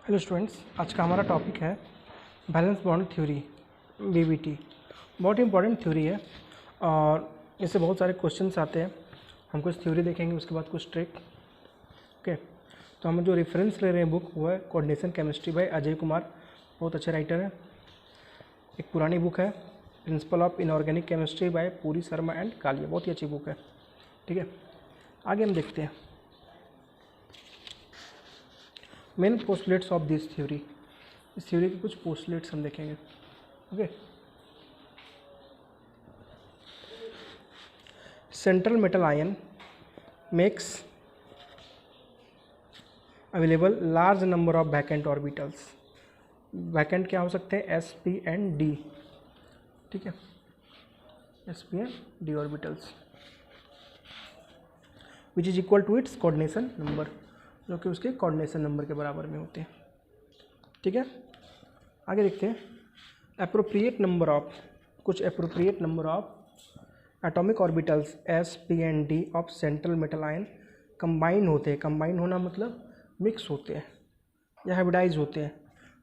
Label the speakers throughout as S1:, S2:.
S1: Hello students, आज का हमारा टॉपिक है बैलेंस बॉन्ड थ्योरी बीबीटी। बहुत इंपॉर्टेंट थ्योरी है और इससे बहुत सारे क्वेश्चंस आते हैं। हम कुछ थ्योरी देखेंगे, उसके बाद कुछ ट्रिक। ओके, तो हम जो रेफरेंस ले रहे हैं बुक वो है coordination chemistry bye Ajay Kumar. बहुत अच्छे राइटर हैं। एक पुरानी बुक है principle of inorganic chemistry bye पूरी शर्मा एंड कालिया। बहुत ही अच्छी बुक है। ठीक है, आगे हम देखते हैं main postulates of this theory. इस थ्योरी के कुछ पोस्टुलेट्स हम देखेंगे। Okay, central metal ion makes available large number of vacant orbitals. Vacant क्या हो सकते हैं? S p and d. ठीक है, s p and d orbitals which is equal to its coordination number, जो कि उसके कोऑर्डिनेशन नंबर के बराबर में होते हैं। ठीक है, आगे देखते हैं एप्रोप्रिएट नंबर ऑफ, कुछ appropriate number of atomic orbitals S p and D of central metal ion combine होते हैं। कंबाइन होना मतलब मिक्स होते हैं या हाइब्रिडाइज होते हैं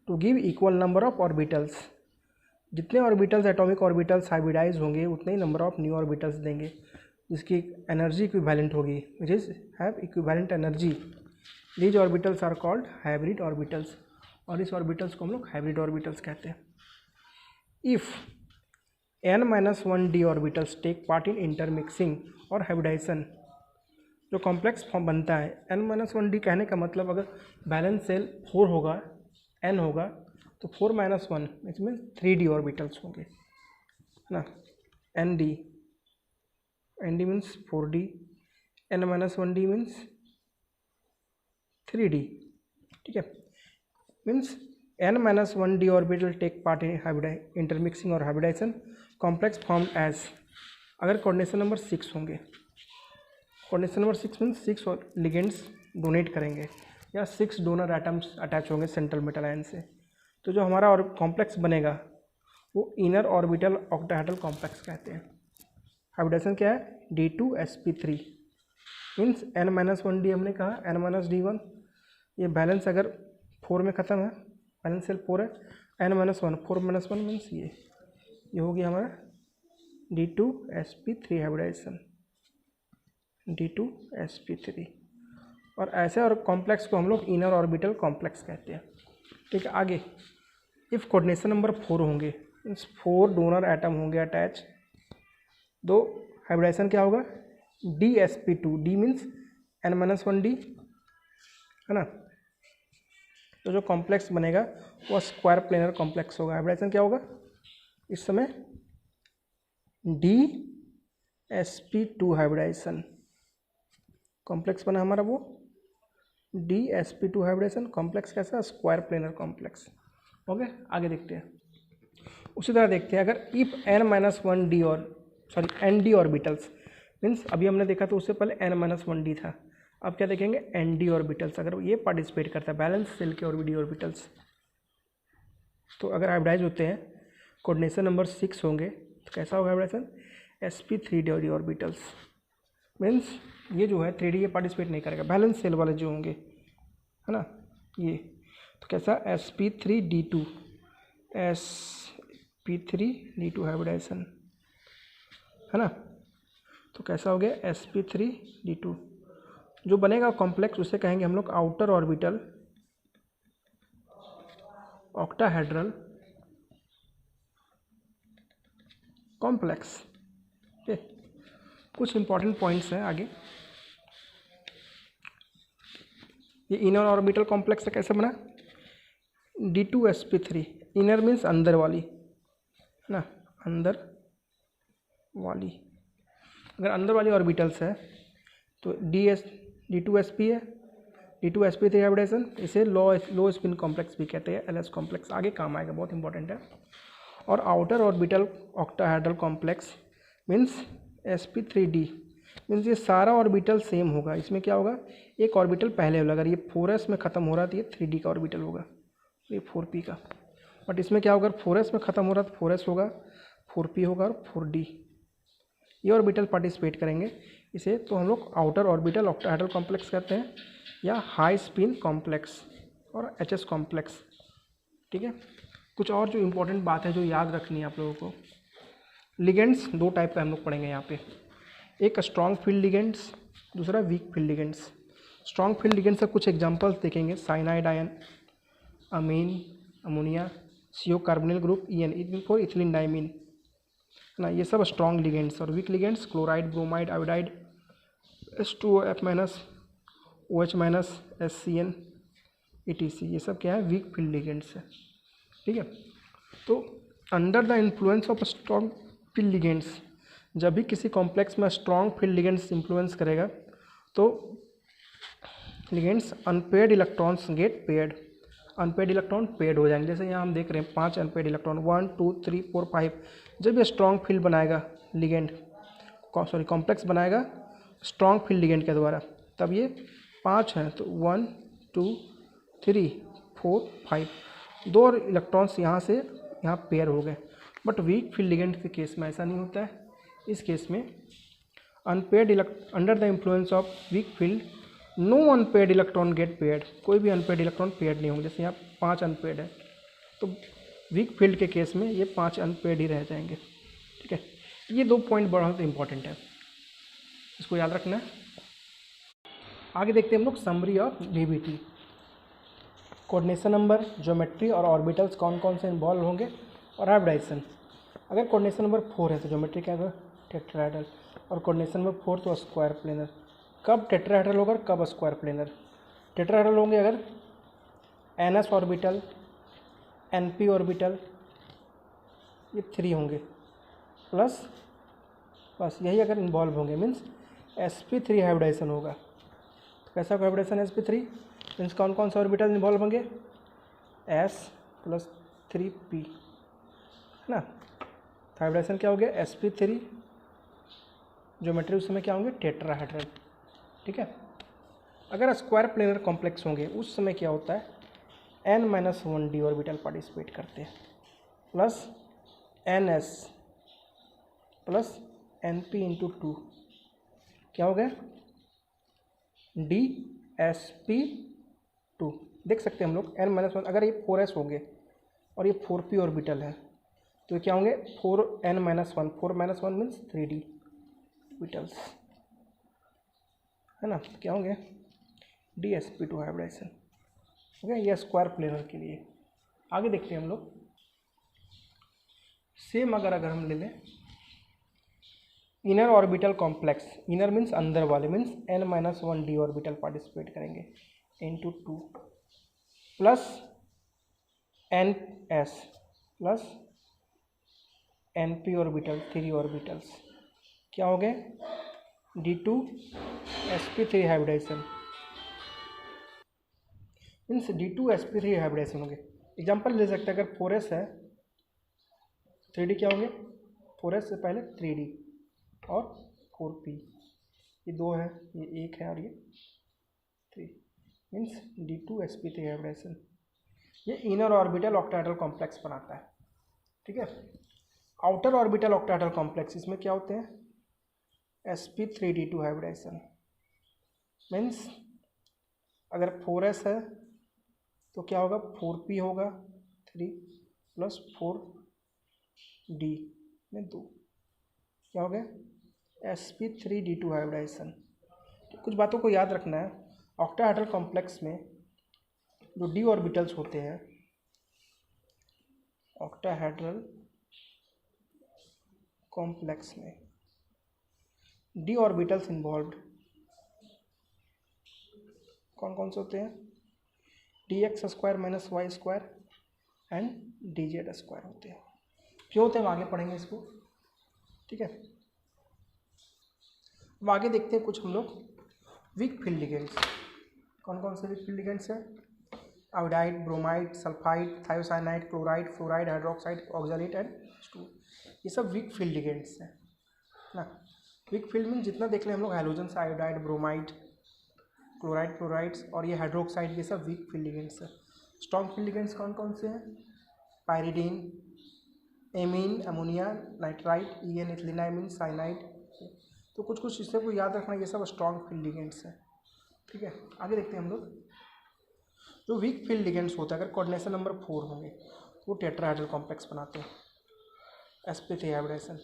S1: to give equal number of orbitals. जितने ऑर्बिटल्स एटॉमिक ऑर्बिटल्स हाइब्रिडाइज होंगे उतने ही नंबर ऑफ न्यू ऑर्बिटल्स देंगे, जिसकी एनर्जी इक्विवेलेंट होगी, which is have equivalent energy. These orbitals are called hybrid orbitals, और इस ऑर्बिटल्स को हम लोग हाइब्रिड ऑर्बिटल्स कहते हैं। If n-1 d orbitals take part in intermixing और हाइब्रिडाइजेशन, जो कॉम्प्लेक्स फॉर्म बनता है n-1 d कहने का मतलब अगर बैलेंस सेल 4 होगा, n होगा, तो 4-1 इसमें 3d ऑर्बिटल्स होंगे, है ना। nd means 4d, n-1d means 3d। ठीक है, means n-1d orbital take part in intermixing और हाइब्रिडाइजेशन कॉम्प्लेक्स फॉर्म एज, अगर कोऑर्डिनेशन नंबर 6 होंगे। Coordination number 6 means 6 ligands donate करेंगे या 6 डोनर एटम्स अटैच होंगे सेंट्रल मेटल आयन से, तो जो हमारा और कॉम्प्लेक्स बनेगा वो इनर ऑर्बिटल ऑक्टाहेड्रल कॉम्प्लेक्स कहते हैं। हाइब्रिडाइजेशन क्या है? D2sp3 मीन्स n-1d हमने कहा, n-d1, ये बैलेंस अगर 4 में ख़त्म है, बैलेंस सेल 4 है, n-1 4-1 मीन्स ये हो गया हमारा D2sp3 हाइब्रिडाइजेशन, D2sp3। और ऐसे और कॉम्प्लेक्स को हम लोग इनर ऑर्बिटल कॉम्प्लेक्स कहते हैं। ठीक है, आगे इफ़ कोऑर्डिनेशन नंबर 4 होंगे मीन्स 4 डोनर एटम होंगे अटैच, दो हाइब्रिडाइजेशन क्या होगा? DsP2, D मीन्स n-1d, है ना। तो जो कॉम्प्लेक्स बनेगा वो स्क्वायर प्लेनर कॉम्प्लेक्स होगा। हाइब्रिडाइजेशन क्या होगा इस समय? DsP2 hybridisation. कॉम्प्लेक्स बना हमारा वो DsP2 हाइब्रिडाइजेशन। कॉम्प्लेक्स कैसा? Square planar complex. ओके, आगे देखते हैं। उसी तरह देखते हैं अगर इफ n-1d और nd ऑर्बिटल्स मीन्स अभी हमने देखा तो उससे पहले n-1d था, अब क्या देखेंगे? nd ऑर्बिटल्स अगर ये पार्टिसिपेट करता है, बैलेंस सेल के और डी ऑर्बिटल्स, तो अगर हाइब्रिडाइज होते हैं, कोऑर्डिनेशन नंबर 6 होंगे, तो कैसा होगा हाइब्रिडाइजेशन? sp3d ऑर्बिटल्स मीन्स ये जो है 3d ये पार्टिसिपेट नहीं करेगा, बैलेंस सेल वाले जो होंगे, है ना, ये। तो कैसा? sp3d2 हाइब्रिडाइजेशन, है ना। तो कैसा हो गया? sp3d2। जो बनेगा कॉम्प्लेक्स उसे कहेंगे हम लोग आउटर ऑर्बिटल ऑक्टाहेड्रल कॉम्प्लेक्स। ठीक, कुछ इंपॉर्टेंट पॉइंट्स हैं आगे। ये इनर ऑर्बिटल कॉम्प्लेक्स कैसे बना? D2sp3, इनर मीन्स अंदर वाली, है ना, अंदर वाली। अगर अंदर वाली ऑर्बिटल्स है तो D2sp है, D2sp3 हाइब्रिडाइजेशन, इसे लो स्पिन कॉम्प्लेक्स भी कहते हैं, LS कॉम्प्लेक्स, आगे काम आएगा, बहुत इंपॉर्टेंट है। और outer orbital octahedral complex means sp3d means ये सारा ऑर्बिटल सेम होगा। इसमें क्या होगा? एक ऑर्बिटल पहले होगा, अगर ये 4s में ख़त्म हो रहा है तो ये 3d का ऑर्बिटल होगा, ये 4p का। बट इसमें क्या होगा? 4s में ख़त्म हो रहा है तो 4s होगा, 4p होगा और 4d, ये ऑर्बिटल पार्टिसिपेट करेंगे। इसे तो हम लोग आउटर ऑर्बिटल ऑक्टाहेड्रल कॉम्प्लेक्स कहते हैं या हाई स्पिन कॉम्प्लेक्स और HS कॉम्प्लेक्स। ठीक है, कुछ और जो इम्पोर्टेंट बात है जो याद रखनी है आप लोगों को, लिगेंड्स दो टाइप का हम लोग पढ़ेंगे यहाँ पे, एक स्ट्रॉन्ग फील्ड लिगेंड्स, दूसरा weak field ligands. Strong field ligands का कुछ एग्जांपल्स देखेंगे, cyanide ion, amine, ammonia, CO carbonyl group, EN for ethylene diamine, है ना, ये सब स्ट्रॉन्ग लिगेंड्स। और weak ligands chloride, bromide, iodide, H2OF-, OH-, SCN, ETC, ये सब क्या है, वीक फील्ड लिगेंड्स है। ठीक है, तो under the influence of strong field ligands, जब भी किसी कॉम्प्लेक्स में स्ट्रॉन्ग फील्ड लिगेंड्स इन्फ्लुएंस करेगा तो ligands unpaired electrons get paired, unpaired electron paired हो जाएंगे। जैसे यहाँ हम देख रहे हैं 5 अनपेयर्ड इलेक्ट्रॉन, 1 2 3 4 5। जब ये स्ट्रॉन्ग फील्ड बनाएगा लिगेंड, कॉम्प्लेक्स बनाएगा स्ट्रॉन्ग फील्ड लिगेंड के द्वारा, तब ये 5 हैं, तो 1 2 3 4 5, 2 और इलेक्ट्रॉन्स यहाँ से यहाँ पेयर हो गए। बट वीक फील्ड लिगेंड के केस में ऐसा नहीं होता है। इस केस में unpaired under the influence of weak field no unpaired electron get paired, कोई भी अनपेयर्ड इलेक्ट्रॉन पेयर्ड नहीं होंगे। जैसे यहाँ 5 अनपेयर्ड है, तो वीक फील्ड के केस में ये 5 अनपेयर्ड ही रह जाएंगे। ठीक है, ये 2 पॉइंट बहुत इंपॉर्टेंट है, इसको याद रखना है। आगे देखते हैं हम लोग summary of DBT, coordination number, geometry और ऑर्बिटल्स कौन कौन से इन्वॉल्व होंगे, और हाइब्रिडाइजेशन। अगर कोऑर्डिनेशन नंबर 4 है तो ज्योमेट्री क्या होगा, टेट्राहेड्रल, और कोऑर्डिनेशन नंबर 4 तो स्क्वायर प्लेनर। कब टेट्राहेड्रल होगा, कब स्क्वायर प्लेनर? टेट्राहेड्रल होंगे अगर NS ऑर्बिटल, NP ऑर्बिटल, ये 3 होंगे, प्लस बस यही अगर इन्वॉल्व होंगे, मीन्स sp3 हाइब्रिडाइजेशन होगा। तो कैसा हाइब्रिडाइजेशन sp3 मीन्स कौन कौन से ऑर्बिटल इन्वॉल्व होंगे, S + 3p, है ना। हाइब्रिडाइजेशन क्या हो गया, sp3, ज्योमेट्री उस समय क्या होंगे, टेट्राहेड्रल। ठीक है, अगर स्क्वायर प्लेनर कॉम्प्लेक्स होंगे उस समय क्या होता है, n-1d ऑर्बिटल पार्टिसिपेट करते हैं, प्लस NS प्लस NP/2, क्या हो गया, DsP2। देख सकते हैं हम लोग n-1, अगर ये 4s होंगे और ये 4p ऑर्बिटल है तो क्या होंगे, 4n-1, 4-1 मीन्स 3d ऑर्बिटल्स, है ना, क्या होंगे, DsP2 हाइब्रिडाइजेशन। ओके, ये स्क्वायर प्लेनर के लिए। आगे देखते हैं हम लोग, सेम अगर हम ले लें inner orbital complex, inner means अंदर वाले, मीन्स n-1d ऑर्बिटल पार्टिसिपेट करेंगे × 2 plus NS plus NP orbital, 3 orbitals, क्या हो गए, D2sp3 hybridisation, means D2sp3 hybridisation होंगे। एग्जांपल ले सकते हैं, अगर 4s है 3d क्या होंगे, 4s से पहले 3d और 4p, ये 2 है, ये 1 है और ये 3, मीन्स D2sp3 हाइब्रिडाइजेशन। ये इनर ऑर्बिटल ऑक्टाहेड्रल कॉम्प्लेक्स बनाता है। ठीक है, आउटर ऑर्बिटल ऑक्टाहेड्रल कॉम्प्लेक्स, इसमें क्या होते हैं, sp3d2 हाइब्रिडाइजेशन, मीन्स अगर 4s है तो क्या होगा, 4p होगा, 3 प्लस 4d में 2, क्या हो गया, sp3d2 हाइब्रिडाइजेशन। तो कुछ बातों को याद रखना है, ऑक्टाहेड्रल कॉम्प्लेक्स में जो d ऑर्बिटल्स होते हैं, ऑक्टाहेड्रल कॉम्प्लेक्स में d ऑर्बिटल्स इन्वॉल्व्ड कौन कौन से होते हैं, dx² - y² एंड dz² होते हैं। क्यों होते हैं, हम आगे पढ़ेंगे इसको। ठीक है, अब आगे देखते हैं कुछ हम लोग वीक फील्ड लिगेंड्स। कौन कौन से वीक फील्ड लिगेंड्स हैं, iodide, bromide, sulphide, thiocyanide, chloride, fluoride, hydroxide, oxalate and H2, ये सब वीक फील्ड लिगेंड्स हैं ना। वीक फील्ड में जितना देख लें हम लोग, hydrogen, iodide, bromide, chloride, fluorides और ये हाइड्रोक्साइड, ये सब वीक फील्ड लिगेंड्स हैं। स्ट्रॉन्ग फील्ड लिगेंड्स कौन कौन से हैं, pyridine, amine, ammonia, nitrite, EN ethyleneamine, cyanide. तो कुछ कुछ इससे को याद रखना, ये सब स्ट्रॉन्ग फील्ड लिगेंड्स हैं। ठीक है, आगे देखते हैं हम लोग, जो वीक फील्ड लिगेंड्स होता है, अगर कोऑर्डिनेशन नंबर 4 होंगे तो वो टेट्राहेड्रल कॉम्प्लेक्स बनाते हैं, sp3 हाइब्रिडाइजेशन।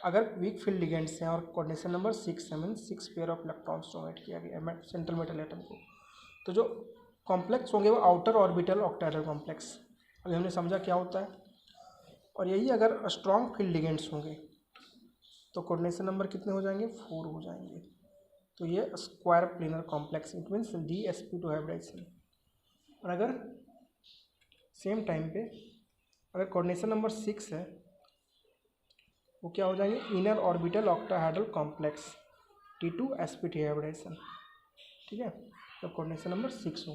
S1: अगर वीक फील्ड लिगेंड्स हैं और कोऑर्डिनेशन नंबर 6 है, mean 6 pair of electrons donate किया गया सेंट्रल मेटल एटम को, तो जो कॉम्प्लेक्स होंगे वो आउटर ऑर्बिटल ऑक्टाहेड्रल कॉम्प्लेक्स। अभी हमने समझा क्या होता है। और यही अगर स्ट्रॉन्ग फील्ड लिगेंड्स होंगे तो कोऑर्डिनेशन नंबर कितने हो जाएंगे, 4 हो जाएंगे। तो ये square planar complex, it means DsP2 hybridisation. और अगर सेम टाइम पे अगर कोऑर्डिनेशन नंबर 6 है वो क्या हो जाएंगे, inner orbital octahedral complex T2sp3 hybridisation. ठीक है, तो कोऑर्डिनेशन नंबर 6 हो।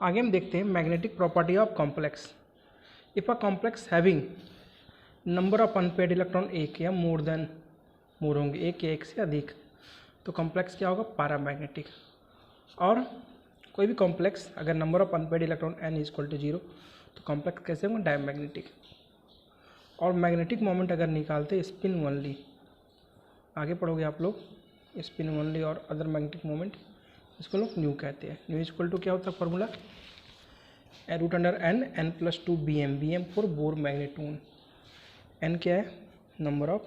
S1: आगे हम देखते हैं magnetic property of complex. If a complex having number of unpaired electron एक या मोर होंगे, एक या एक से अधिक, तो कॉम्प्लेक्स क्या होगा, पैरामैग्नेटिक। और कोई भी कॉम्प्लेक्स अगर number of unpaired electron n = 0 तो कॉम्प्लेक्स कैसे होंगे, डायमैग्नेटिक। और मैग्नेटिक मोमेंट अगर निकालते स्पिन ओनली, आगे पढ़ोगे आप लोग, स्पिन ओनली और अदर मैग्नेटिक मोमेंट, इसको लोग न्यू कहते हैं। न्यू = क्या होता है formula, √n+2 bm for Bohr magneton. n क्या है, number of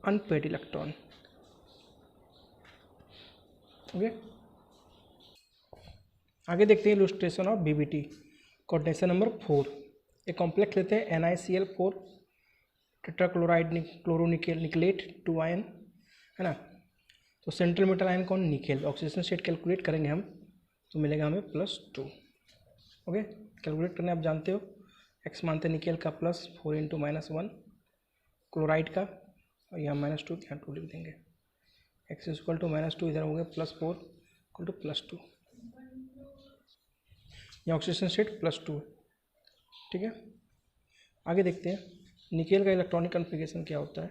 S1: unpaired electron. Okay, आगे देखते हैं illustration of BBT, coordination number 4। एक कॉम्प्लेक्स लेते हैं NiCl4 टेट्राक्लोराइड क्लोरोनिकेलेट 2 आयन, है ना। तो सेंट्रल मेटल आयन कौन, निकेल। ऑक्सीजन स्टेट कैलकुलेट करेंगे हम तो मिलेगा हमें +2। ओके, कैलकुलेट करने आप जानते हो, x मानते निकेल का +4 × -1 क्लोराइड का, और यहाँ -2 यहाँ 2 लिख देंगे। x = -2 इधर हो गया, +4 = +2, यहाँ ऑक्सीजन स्टेट +2 है। ठीक है, आगे देखते हैं निकेल का इलेक्ट्रॉनिक कन्फिगरेशन क्या होता है।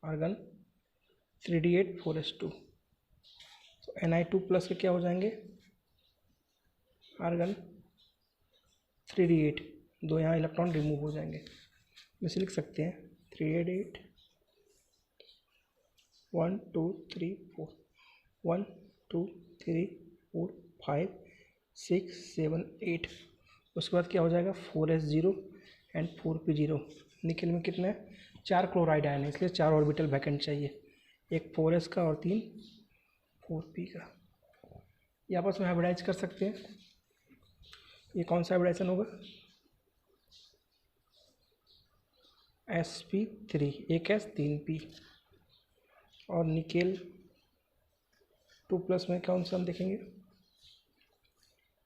S1: आर्गन 3d8 4s2, तो Ni2+ के क्या हो जाएंगे, आर्गन 3d8, 2 यहाँ इलेक्ट्रॉन रिमूव हो जाएंगे। इसे लिख सकते हैं 3d8 1 2 3 4 1 2 3 4 5 6 7 8। उसके बाद क्या हो जाएगा, 4s0 एंड 4p0। निकेल में कितना है, 4 क्लोराइड आयन है, इसलिए 4 ऑर्बिटल वैकेंट चाहिए, एक 4s का और 3 4p का। ये आपस में हाइब्रिडाइज कर सकते हैं। ये कौन सा हाइब्रिडाइजेशन होगा, sp3, एक s 3p। और निकेल 2+ में कौन सा हम देखेंगे,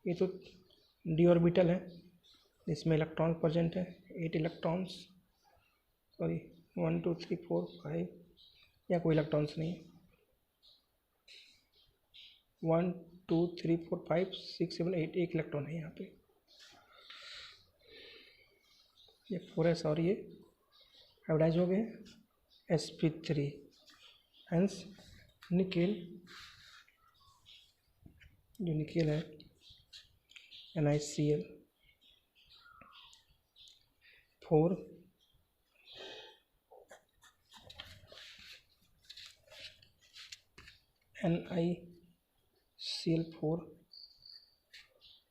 S1: ये तो d ऑर्बिटल है, इसमें इलेक्ट्रॉन प्रेजेंट है, 8 इलेक्ट्रॉन्स, सॉरी 1 2 3 4 5, या कोई इलेक्ट्रॉन्स नहीं है, 1 2 3 4 5 6 7 8, एक इलेक्ट्रॉन है यहाँ पे। ये 4s और ये हाइब्रिडाइज हो गए sp3, हेंस निकेल, जो निकेल है NiCl4 NiCl4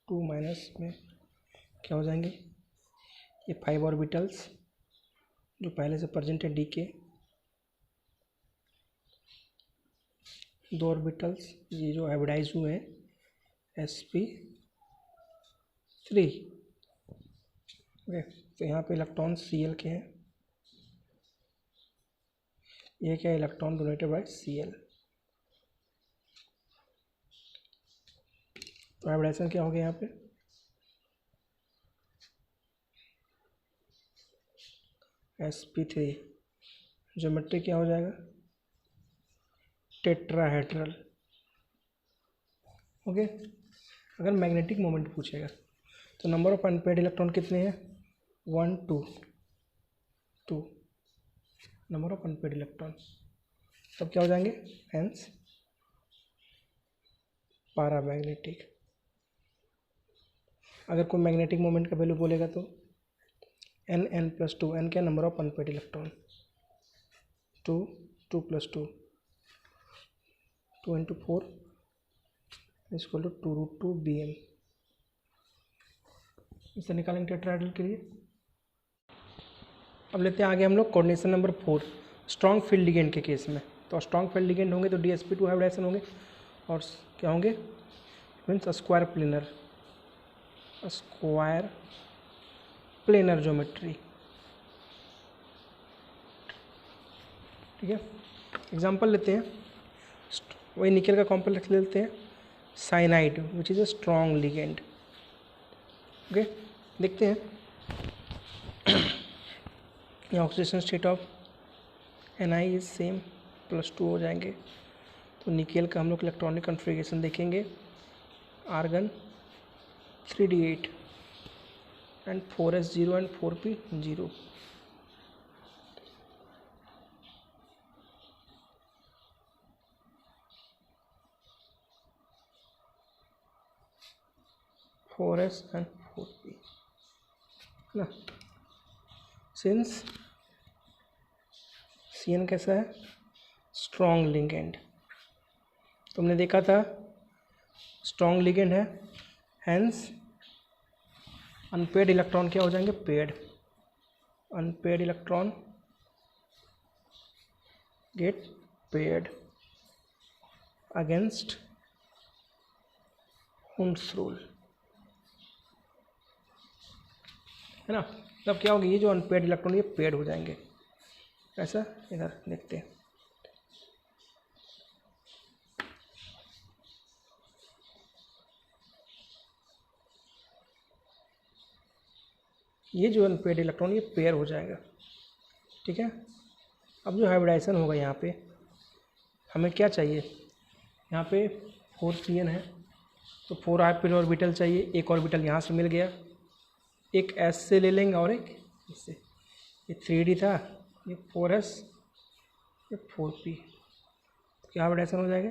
S1: 2- में क्या हो जाएंगे, ये 5 ऑर्बिटल्स जो पहले से प्रेजेंट है d के, 2 ऑर्बिटल्स ये जो हाइब्रिडाइज हुए हैं sp3। ओके, तो यहाँ पे इलेक्ट्रॉन Cl के हैं, ये क्या, इलेक्ट्रॉन डोनेटेड बाय Cl। तो हाइब्रिडाइजेशन क्या हो गया यहाँ पे, sp3, ज्योमेट्री क्या हो जाएगा, टेट्राहेड्रल। ओके, अगर मैग्नेटिक मोमेंट पूछेगा तो नंबर ऑफ अनपेयर्ड इलेक्ट्रॉन कितने हैं, 1 2 2, नंबर ऑफ अनपेयर्ड इलेक्ट्रॉन, तब क्या हो जाएंगे, हेंस पैरामैग्नेटिक। अगर कोई मैग्नेटिक मोमेंट का वैल्यू बोलेगा तो n+2, n क्या, number of unpaired electron, 2 2 + 2 2 × 4 equal to √2 BM। इसे निकालेंगे टेट्राहेड्रल के लिए। अब लेते हैं आगे हम लोग coordination number 4, strong field ligand के केस में। तो स्ट्रॉन्ग फील्ड लिगेंड होंगे तो DsP2 हाइब्रिडाइजेशन होंगे और क्या होंगे, मीन्स स्क्वायर प्लेनर ज्योमेट्री। ठीक है, एग्जांपल लेते हैं, वही निकेल का कॉम्प्लेक्स ले लेते हैं, cyanide which is a strong ligand. Okay, देखते हैं oxidation state of Ni is same, +2 हो जाएंगे। तो निकेल का हम लोग इलेक्ट्रॉनिक कॉन्फ़िगरेशन देखेंगे, argon 3d8 and 4s0 and 4p0। (4s and 4p) ना। सिंस CN कैसा है, स्ट्रॉन्ग लिगेंड, तुमने देखा था स्ट्रॉन्ग लिगेंड है, हैंस अनपेड इलेक्ट्रॉन क्या हो जाएंगे, paired. Unpaired electron get paired against Hund's rule, है ना। तब क्या होगी, ये जो अनपेड इलेक्ट्रॉन ये पेड हो जाएंगे। ऐसा इधर देखते हैं, ये जो अनपेड इलेक्ट्रॉन ये पेयर हो जाएगा। ठीक है, अब जो हाइब्रिडाइजेशन होगा यहाँ पे हमें क्या चाहिए, यहाँ पे 4CN है तो 4 ऑर्बिटल चाहिए, एक ऑर्बिटल यहाँ से मिल गया, एक S से ले लेंगे और एक इससे। ये 3D था, ये 4s, ये 4p, तो क्या हाइब्रिडाइजेशन हो जाएगा,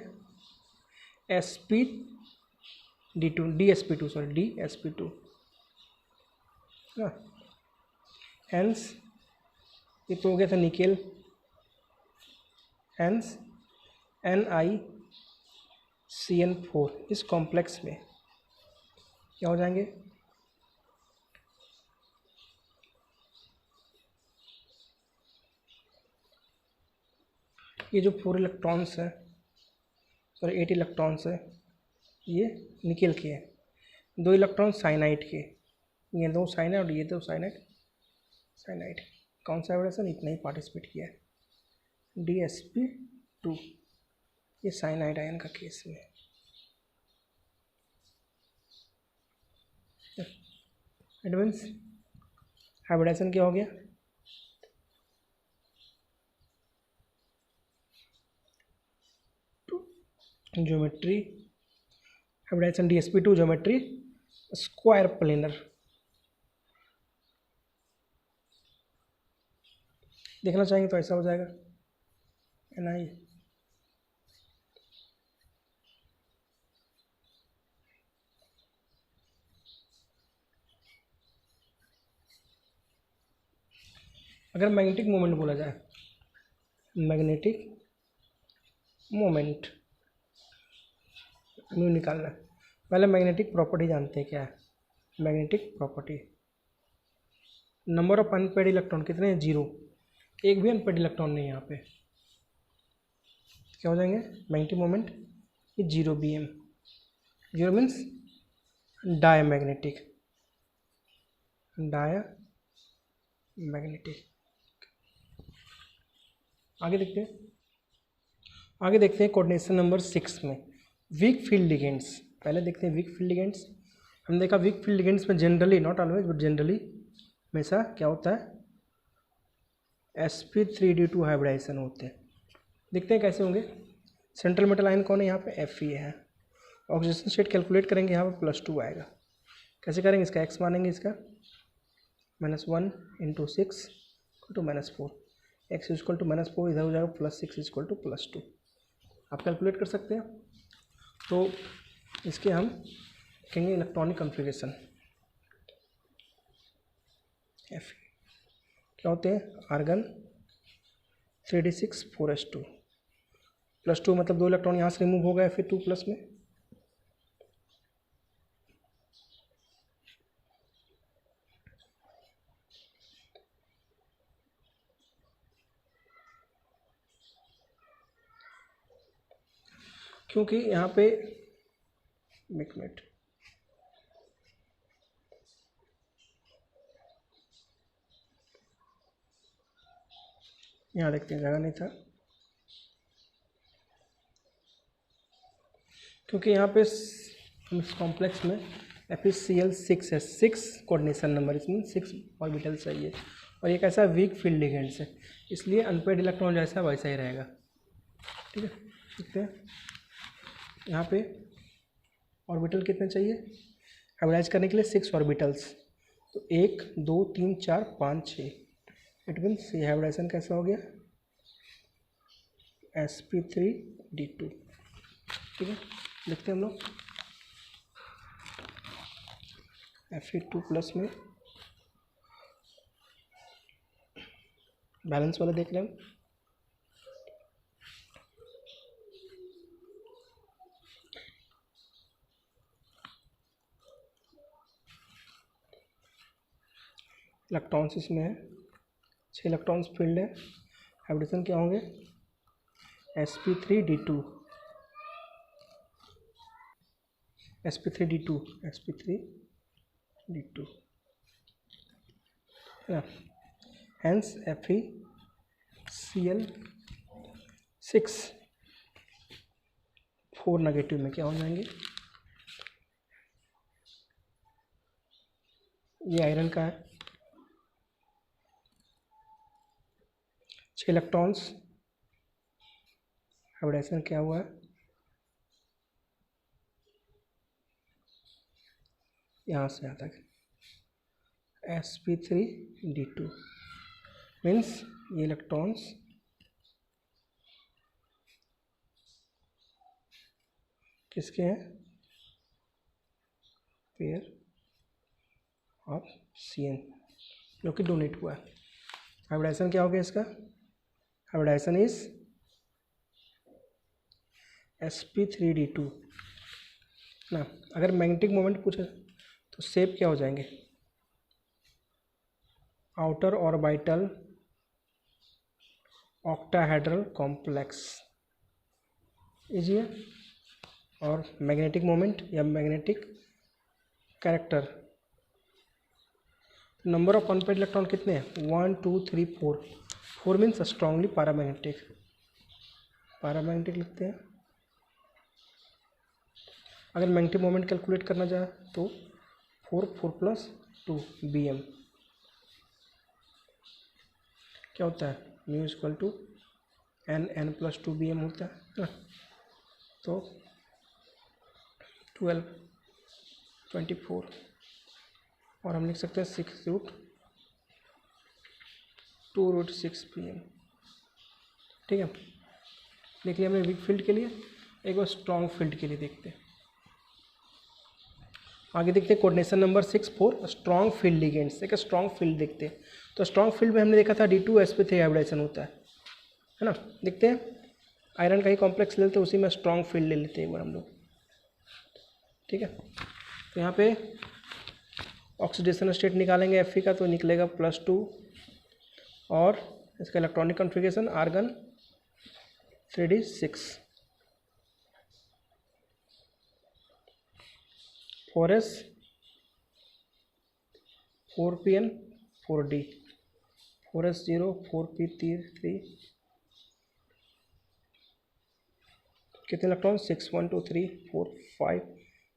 S1: DsP2 ना। हैंस ये तो हो गया था निकेल, हैंस NiCN4 इस कॉम्प्लेक्स में क्या हो जाएंगे, ये जो 4 इलेक्ट्रॉन्स हैं, सॉरी 8 इलेक्ट्रॉन्स है, ये निकेल के हैं, 2 इलेक्ट्रॉन साइनाइड के, ये 2 साइनाइड और ये 2 साइनाइड। कौन सा हाइब्रिडेशन, इतना ही पार्टिसिपेट किया है, DsP2, ये साइनाइड आयन का केस में। एडवांस हाइब्रिडेशन क्या हो गया, geometry hybridisation DsP2 geometry square planar. देखना चाहेंगे तो ऐसा हो जाएगा, Ni अगर मैग्नेटिक मोमेंट बोला जाए, मैग्नेटिक मोमेंट म्यू निकालना है, पहले मैग्नेटिक प्रॉपर्टी जानते हैं क्या है। Magnetic property, number of unpaired electron कितने हैं, 0, एक भी अनपेड इलेक्ट्रॉन नहीं यहाँ पे, क्या हो जाएंगे मैग्नेटिक मोमेंट, ये 0 BM, 0 मीन्स डायमैग्नेटिक, आगे देखते हैं कोऑर्डिनेशन नंबर 6 में वीक फील्ड लिगेंड्स। पहले देखते हैं वीक फील्ड लिगेंड्स। हमने देखा वीक फील्ड लिगेंड्स में generally, not always but generally हमेशा क्या होता है, sp3d2 हाइब्रिडाइजेशन होते हैं। देखते हैं कैसे होंगे। सेंट्रल मेटल आयन कौन है यहाँ पे, Fe है। ऑक्सीडेशन स्टेट कैलकुलेट करेंगे, यहाँ पे +2 आएगा। कैसे करेंगे, इसका x मानेंगे, इसका -1 × 6 = -4, x = -4, इधर हो जाएगा +6 = +2। आप कैलकुलेट कर सकते हैं। तो इसके हम कहेंगे इलेक्ट्रॉनिक कॉन्फ़िगरेशन, Fe क्या होते हैं, आर्गन 3d6 4s2 +2, मतलब 2 इलेक्ट्रॉन यहाँ से रिमूव हो गए Fe2+ में, क्योंकि यहाँ पे एक मिनट, यहाँ देखते हैं, जगह नहीं था, क्योंकि यहाँ पे हम इस कॉम्प्लेक्स में FeCl 6 है, 6 कोऑर्डिनेशन नंबर, इसमें 6 ऑर्बिटल चाहिए और एक ऐसा वीक फील्ड लिगेंड्स है, इसलिए अनपेड इलेक्ट्रॉन जैसा वैसा ही रहेगा। ठीक है, देखते हैं यहाँ पे ऑर्बिटल कितने चाहिए हाइब्रिडाइज करने के लिए, 6 ऑर्बिटल्स, तो 1 2 3 4 5 6, इट मीन्स ये हाइब्रिडाइजेशन कैसा हो गया, sp3d2। ठीक है, देखते हैं हम लोग Fe2+ में बैलेंस वाला देख रहे हैं, इलेक्ट्रॉन्स इसमें है, 6 इलेक्ट्रॉन्स फील्ड है, हाइब्रिडेशन क्या होंगे, sp3d2 sp3d2 sp3d2 है ना, हैंस FeCl 6 4 नेगेटिव में क्या हो जाएंगे, ये आयरन का है, 6 इलेक्ट्रॉन्स, हाइब्रिडाइजेशन क्या हुआ है, यहाँ से यहाँ तक sp3d2 मीन्स ये इलेक्ट्रॉन्स किसके हैं, पेयर ऑफ Cn जो कि डोनेट हुआ है। हाइब्रिडाइजेशन क्या हो गया इसका, हाइब्रिडाइजेशन इज sp3d2 ना। अगर मैग्नेटिक मोमेंट पूछे तो शेप क्या हो जाएंगे, outer orbital octahedral complex, easy है। और मैग्नेटिक मोमेंट या magnetic character, number of unpaired electron कितने हैं, 1 2 3 4, 4 मीन्स स्ट्रांगली पैरामैग्नेटिक, पैरामैग्नेटिक लिखते हैं। अगर मैग्नेटिक मोमेंट कैलकुलेट करना चाहे तो 4 4 + 2 Bm क्या होता है, μ = n + 2 Bm होता है ना, तो 12 24 और हम लिख सकते हैं 6√2√6 Pm। ठीक है, देख लिया हमने वीक फील्ड के लिए, एक बार स्ट्रॉन्ग फील्ड के लिए देखते हैं। आगे देखते हैं coordination number 6 4 strong field ligands. एक स्ट्रॉन्ग फील्ड देखते हैं, तो स्ट्रॉन्ग फील्ड में हमने देखा था D2sp3 हाइब्रिडाइजेशन होता है ना। देखते हैं आयरन का ही कॉम्प्लेक्स ले लेते हैं, उसी में स्ट्रॉन्ग फील्ड ले लेते हैं एक बार हम लोग। ठीक है, तो यहाँ पे ऑक्सीडेशन स्टेट निकालेंगे Fe का, तो निकलेगा +2 और इसका electronic configuration argon 3d6 4s 4pn 4d 4s0 4p3 कितने इलेक्ट्रॉन 6 1 2 3 4 5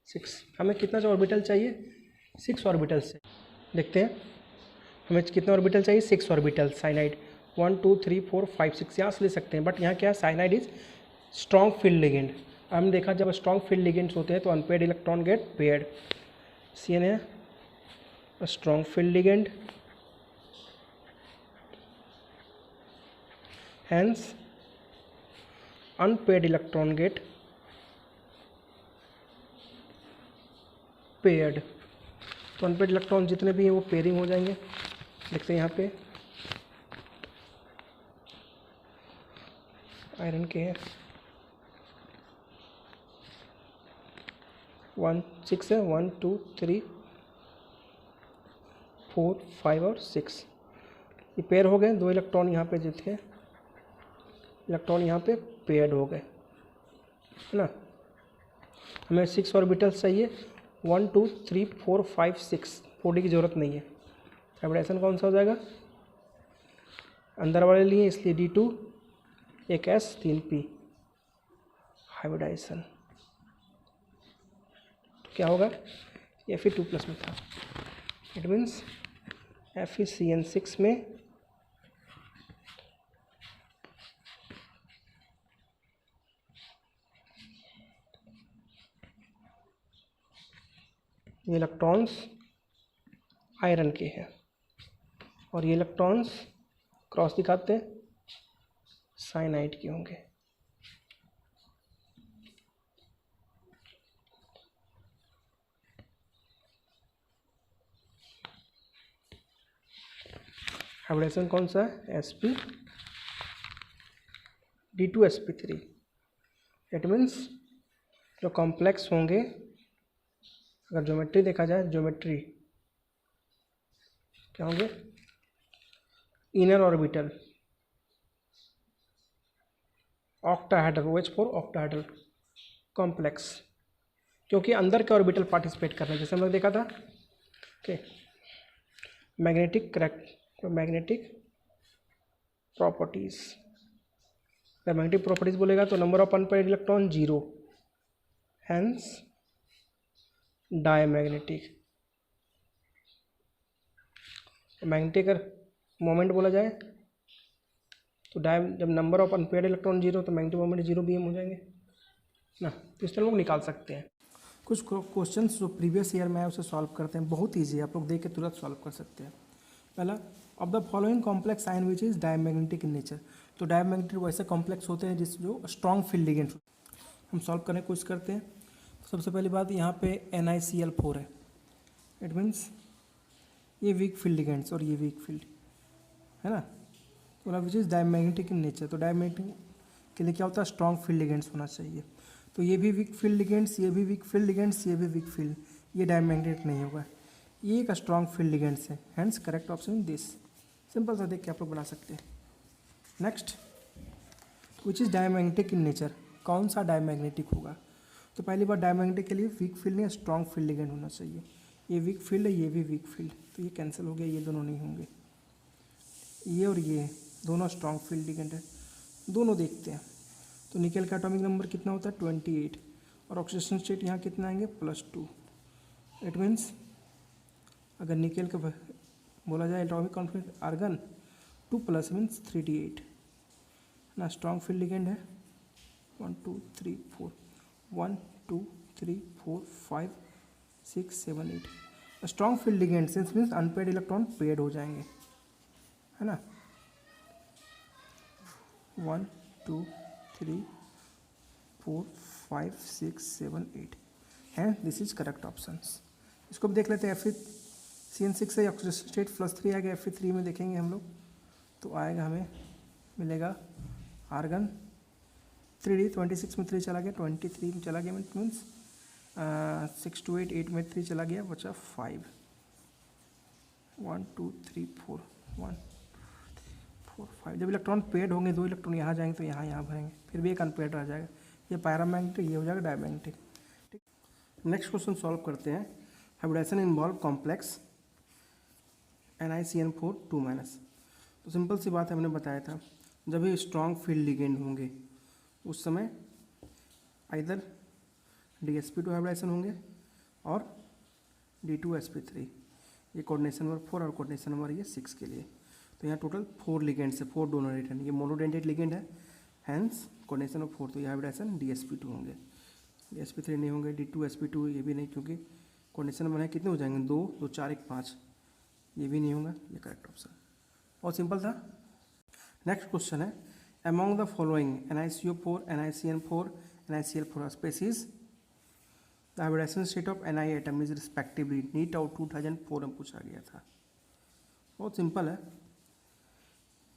S1: 6। हमें कितना जो ऑर्बिटल चाहिए, 6 ऑर्बिटल से देखते हैं हमें कितने ऑर्बिटल चाहिए, 6 ऑर्बिटल। साइनाइड 1 2 3 4 5 6 यहाँ से ले सकते हैं, बट यहाँ क्या है, cyanide is strong field ligand. हमने देखा जब स्ट्रॉन्ग फील्ड लिगेंड्स होते हैं तो unpaired electron get paired. Cn है strong field ligand, hence unpaired electron get paired. तो अनपेड इलेक्ट्रॉन जितने भी हैं वो पेयरिंग हो जाएंगे। देखते हैं यहाँ पे आयरन के हैं 1 6 है, 1 2 3 4 5 और 6 ये पेयर हो गए। 2 इलेक्ट्रॉन यहाँ पे जो थे इलेक्ट्रॉन यहाँ पे पेयर्ड हो गए है ना। हमें 6 ऑर्बिटल्स चाहिए, 1 2 3 4 5 6, 4D की ज़रूरत नहीं है। हाइब्रिडाइजेशन कौन सा हो जाएगा, अंदर वाले लिए, इसलिए D2, एक S 3 P हाइब्रिडाइजेशन। तो क्या होगा, Fe2+ में था, इट मीन्स FeCN6 में ये इलेक्ट्रॉन्स आयरन के हैं और ये इलेक्ट्रॉन्स क्रॉस दिखाते हैं साइनाइड के होंगे। हाइब्रिडेशन कौन सा है, sp D2sp3। इट मीन्स जो कॉम्प्लेक्स होंगे, अगर ज्योमेट्री देखा जाए, ज्योमेट्री क्या होंगे, inner orbital octahedral, OH4 octahedral complex, क्योंकि अंदर के ऑर्बिटल पार्टिसिपेट कर रहे हैं, जैसे हम लोग देखा था। ओके, मैग्नेटिक प्रॉपर्टीज, अगर मैग्नेटिक प्रॉपर्टीज बोलेगा तो number of unpaired electron 0, hence diamagnetic. Magnetic अगर मोमेंट बोला जाए तो जब नंबर ऑफ अनपेयर्ड इलेक्ट्रॉन 0 तो मैग्नेटिक मोमेंट 0 BM हो जाएंगे ना। तो इस तरह लोग निकाल सकते हैं। कुछ क्वेश्चंस जो प्रीवियस ईयर में है उसे सॉल्व करते हैं, बहुत ईजी है, आप लोग देख के तुरंत सॉल्व कर सकते हैं। पहला, of the following complex ion which is diamagnetic in nature. तो डायमैग्नेटिक वैसे कॉम्प्लेक्स होते हैं जो स्ट्रॉन्ग फील्ड लिगेंड्स। हम सॉल्व करने की कोशिश करते हैं। तो सबसे पहली बात, यहाँ पे NiCl4 है, इट मीन्स ये वीक फील्ड लिगेंड्स और ये वीक फील्ड है ना। तो which is diamagnetic in nature, तो डायमैग्नेटिक के लिए क्या होता है, स्ट्रॉन्ग फील्ड लिगेंड्स होना चाहिए। तो ये भी वीक फील्ड लिगेंड्स, ये भी वीक फील्ड लिगेंड्स, ये भी वीक फील्ड, ये डायमैग्नेटिक नहीं होगा, ये एक स्ट्रॉन्ग फील्ड लिगेंड्स है, hence correct option this. Simple सा देख के आप लोग बना सकते हैं। Next, which is diamagnetic in nature, कौन सा डायमैग्नेटिक होगा। तो पहली बार डायमैग्नेटिक के लिए वीक फील्ड नहीं, स्ट्रॉन्ग फील्ड लिगेंड होना चाहिए। ये वीक फील्ड है, ये भी वीक फील्ड, तो ये कैंसिल हो गया, ये दोनों नहीं होंगे। ये और ये दोनों स्ट्रॉन्ग फील्ड लिगेंड है, दोनों देखते हैं। तो निकेल का एटॉमिक नंबर कितना होता है, 28, और ऑक्सीडेशन स्टेट यहाँ कितना आएंगे, +2। इट मीन्स अगर निकेल का बोला जाए atomic configuration argon 2+ means 3d8 ना। स्ट्रॉन्ग फील्ड लिगेंड है 1 2 3 4 1 2 3 4 5 6 7 8। Strong field ligand since means unpaired electron paired हो जाएंगे, है ना। 1 2 3 4 5 6 7 8 हैं, दिस इज करेक्ट ऑप्शन। इसको भी देख लेते हैं। FeCN6 से ऑक्सीडेशन स्टेट +3 आएगा, Fe3 में देखेंगे हम लोग तो आएगा, हमें मिलेगा आर्गन 3D, 26 में 3 चला गया, 23 में चला गया, मीन्स 6 2 8 8 में 3 चला गया, बचा 5 1 2 3 4 1 4 5। जब इलेक्ट्रॉन पेड होंगे, 2 इलेक्ट्रॉन यहाँ जाएंगे तो यहाँ भरेंगे, फिर भी एक अनपेड रह जाएगा, ये पैरामैग्नेटिक, ये हो जाएगा डायमैग्नेटिक। ठीक, नेक्स्ट क्वेश्चन सॉल्व करते हैं। Hybridisation involve complex NiCN4 2-। तो सिंपल सी बात हमने बताया था, जब ये स्ट्रॉन्ग फील्ड लिगेंड होंगे उस समय आइदर DsP2 हाइब्रिडेशन होंगे और D2sp3, ये कोऑर्डिनेशन नंबर 4 और कोऑर्डिनेशन नंबर ये 6 के लिए। तो यहाँ टोटल 4 लिगेंड्स है, 4 डोनरेट है, ये मोनोडेंटेड लिगेंड है, हैंस कोऑर्डिनेशन नंबर 4, तो ये हाइब्रिडेशन DsP2 होंगे, DsP3 नहीं होंगे, D2sp2 ये भी नहीं, क्योंकि कोऑर्डिनेशन नंबर है कितने हो जाएंगे, 2 2 4 1 5, ये भी नहीं होगा, ये करेक्ट ऑप्शन। बहुत सिंपल था। नेक्स्ट क्वेश्चन है, among the following NiCO4 NiCN4 NiCl4 species the hybridisation state of Ni atom is respectively. NEET out 2004 में पूछा गया था। बहुत सिंपल है।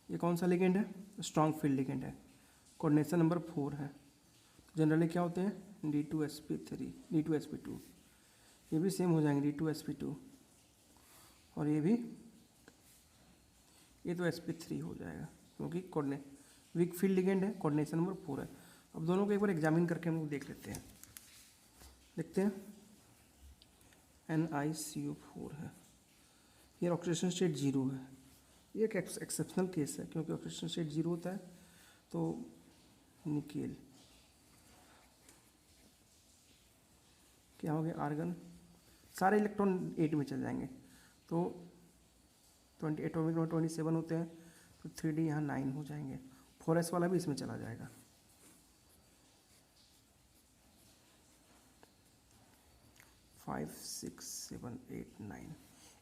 S1: ये कौन सा लिगेंड है, स्ट्रॉन्ग फील्ड लिगेंड है, कोऑर्डिनेशन नंबर 4 है। जनरली क्या होते हैं, D2sp3 D2sp2, ये भी सेम हो जाएंगे D2sp2, और ये भी, ये तो sp3 हो जाएगा, क्योंकि कोऑर्डिनेट वीक फील्ड लिगेंड है, कोऑर्डिनेशन नंबर 4 है। अब दोनों को एक बार एग्जामिन करके हम लोग देख लेते हैं। देखते हैं NiCO4 है, ये ऑक्सीडेशन स्टेट 0 है। ये एक एक्सेप्शनल केस है क्योंकि ऑक्सीडेशन स्टेट 0 होता है। तो निकेल क्या हो गया, आर्गन, सारे इलेक्ट्रॉन 8 में चल जाएंगे। तो 20 एटॉमिक नंबर 27 होते हैं, तो 3D यहाँ 9 हो जाएंगे। 4s वाला भी इसमें चला जाएगा। फाइव, 6, 7, 8, 9,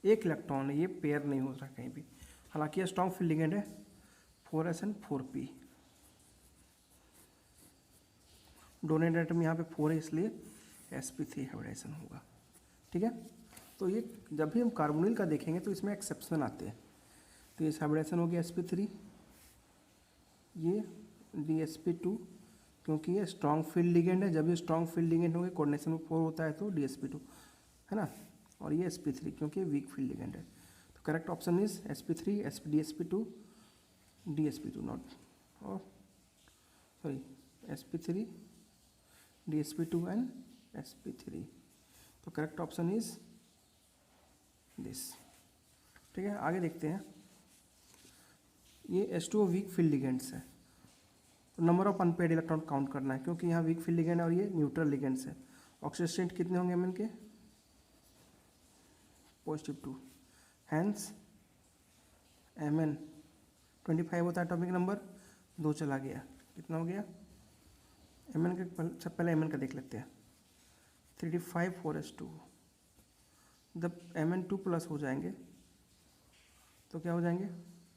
S1: एक इलेक्ट्रॉन है, ये पेयर नहीं हो रहा कहीं भी। हालांकि ये स्ट्रॉन्ग फील्ड लिगेंड है 4s and 4p। Donate atom यहाँ पे 4 है, इसलिए sp3 हाइब्रिडाइजेशन होगा। ठीक है, तो ये जब भी हम कार्बोनिल का देखेंगे तो इसमें एक्सेप्शन आते हैं। तो ये हाइब्रिडाइजेशन हो गया sp3, ये dsp2 क्योंकि ये स्ट्रॉन्ग फील्ड लिगेंड है। जब ये स्ट्रॉन्ग फील्ड लिगेंड होंगे कोऑर्डिनेशन में 4 होता है तो dsp2 है ना। और ये sp3 क्योंकि ये वीक फील्ड लिगेंड है। तो correct option is sp3, dsp2, dsp2 not, और sorry sp3, dsp2 and sp3। तो करेक्ट ऑप्शन इज दिस। ठीक है, आगे देखते हैं। ये H2O वीक फील्ड लिगेंड्स है, तो number of unpaired electron count करना है क्योंकि यहाँ वीक फील्ड लिगेंड है और ये न्यूट्रल लिगेंड्स है। ऑक्सीजन स्टेट कितने होंगे Mn के, +2, हैंस Mn 25 होता है एटॉमिक नंबर, 2 चला गया, कितना हो गया Mn का, सब पहले Mn का देख लेते हैं। 3d5 4s2, जब Mn2+ हो जाएंगे तो क्या हो जाएंगे,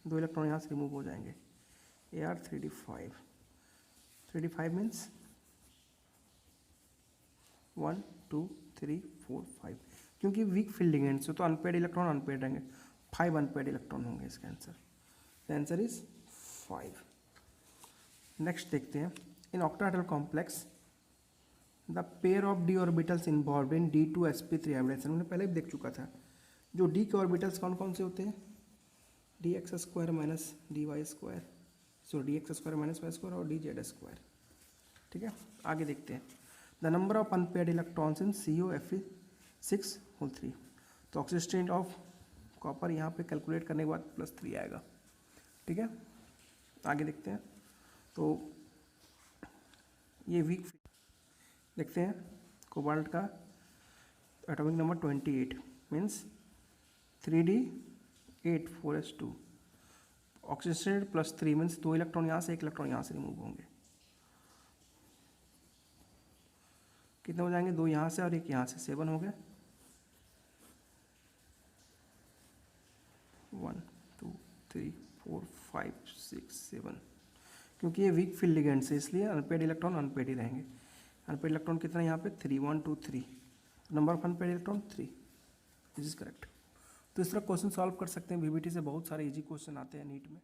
S1: 2 इलेक्ट्रॉन यहाँ से रिमूव हो जाएंगे। Ar 3d5, 3d5 मीन्स 1, 2, 3, 4, 5, क्योंकि वीक फील्ड लिगेंड्स है तो अनपेड इलेक्ट्रॉन अनपेड रहेंगे, 5 अनपेड इलेक्ट्रॉन होंगे इसका answer. The answer is 5। Next देखते हैं, in octahedral complex the pair of d orbitals involve in d2sp3 hybridisation. मैंने पहले भी देख चुका था। जो d के ऑर्बिटल्स कौन कौन से होते हैं, dx² माइनस dy², सो dx² माइनस y² और dz²। ठीक है, आगे देखते हैं। The number of unpaired electrons in CO Fe6 3। तो ऑक्सीजन स्टेट ऑफ कॉपर यहाँ पे कैलकुलेट करने के बाद +3 आएगा। ठीक है, आगे देखते हैं। तो ये वीक देखते हैं, कोबाल्ट का atomic number 28 means 3d8 4s2, oxygen state +3 means 2 electron यहाँ से, 1 इलेक्ट्रॉन यहाँ से रिमूव होंगे। कितने हो जाएंगे, 2 यहाँ से और 1 यहाँ से, 7 हो गए। 1, 2, 3, 4, 5, 6, 7, क्योंकि ये वीक फील्ड लिगेंड्स है इसलिए अनपेड इलेक्ट्रॉन अनपेड ही रहेंगे। अनपेड इलेक्ट्रॉन कितना है यहाँ पे, 3, 1, 2, 3, number of unpaired electron 3। This is correct. तो इस तरह क्वेश्चन सॉल्व कर सकते हैं। VBT से बहुत सारे इजी क्वेश्चन आते हैं नीट में।